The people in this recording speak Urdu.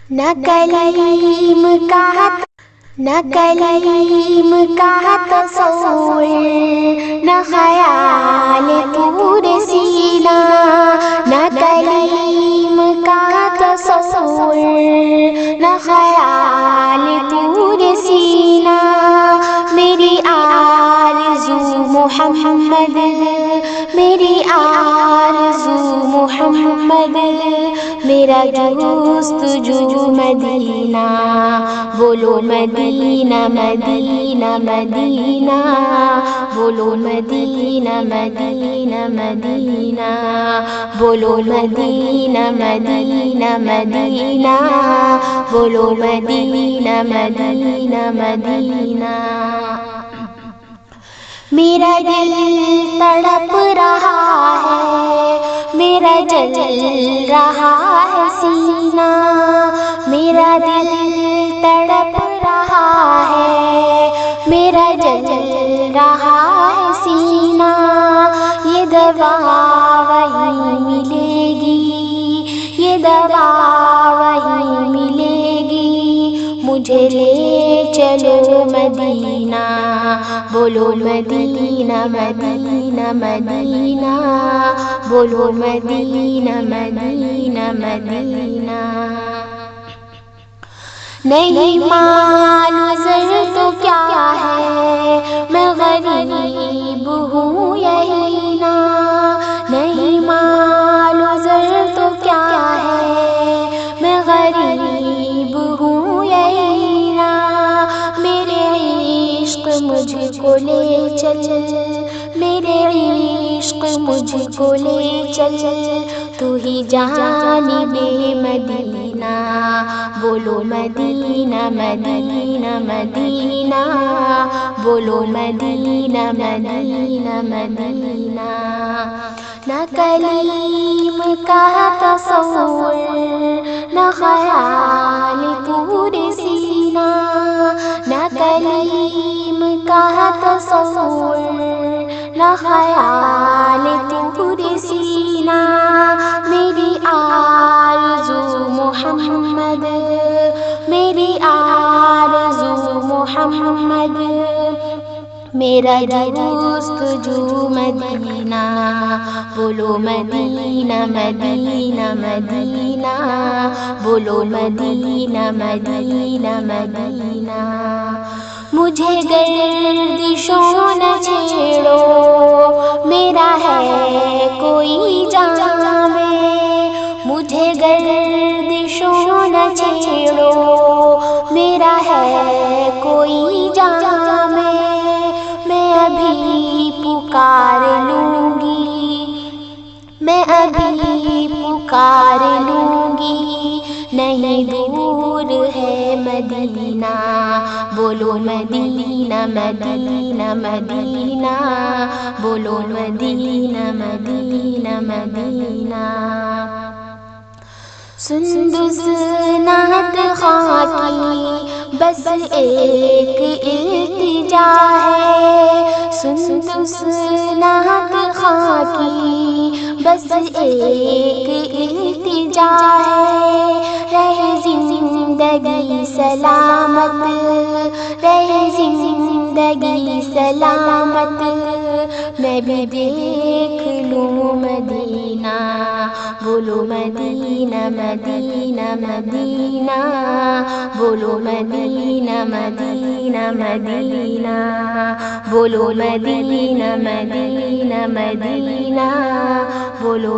نہ کلیم کا تصور، نہ خیال طور سینہ، نہ کلیم کا تصور، نہ خیال طور سینہ، میری آرزو محمد، میری آرزو محمد، میرا جستجو مدینہ، بولو مدینہ مدینہ مدینہ، بولو مدینہ مدینہ مدینہ، بولو مدینہ مدینہ مدینہ، بولو مدینہ مدینہ مدینہ۔ میرا دل تڑپ رہا ہے، میرا جل رہا ہے سینہ، میرا دل تڑپ رہا ہے، میرا جل رہا ہے سینہ، یہ دوا وہیں ملے گی، یہ دوا وہیں ملے گی، مجھے لے چلو مدینہ، بولو مدینہ مدینہ مدینہ، بولو مدینہ مدینہ مدینہ۔ نہیں معلوم زر تو کیا ہے، میں غریب ہوں یہی نا، نہیں معلوم زر تو کیا ہے، میں غریب ہوں یہی نا، میرے عشق مجھ کو لے چل، میرے عشق مجھ کو لے چل، تو ہی جانب مدینہ، بولو مدینہ مدینہ مدینہ، بولو مدینہ مدینہ مدینہ۔ نہ کلیم کا تصور، نہ خیال طور سینہ، نہ کلیم کا تصور، نہ خیال طور سینہ، میری آرزو محمد، میری آرزو محمد، میرا جستجو مدینہ، بولو مدینہ مدینہ مدینہ، بولو مدینہ مدینہ مدینہ۔ مجھے گردشوں نہ چھیڑو، میرا ہے کوئی جام، مجھے گردشوں نہ چھیڑو، میرا ہے کوئی جام، میں ابھی پکار لوں گی، میں ابھی پکار لوں گی، نہیں دور ہے مدینہ، بولو مدینہ مدینہ مدینہ، بولو مدینہ مدینہ مدینہ۔ سندس نعت خواں کی بس ایک التجا ہے، سندس نعت خواں کی بس ایک التجا ہے، رہے زندگی سلامت، رہے زندگی سلامت، میں بھی دیکھ لوں مدینہ، بولو مدینہ مدینہ مدینہ، بولو مدینہ مدینہ مدینہ، بولو مدینہ مدینہ مدینہ، بولو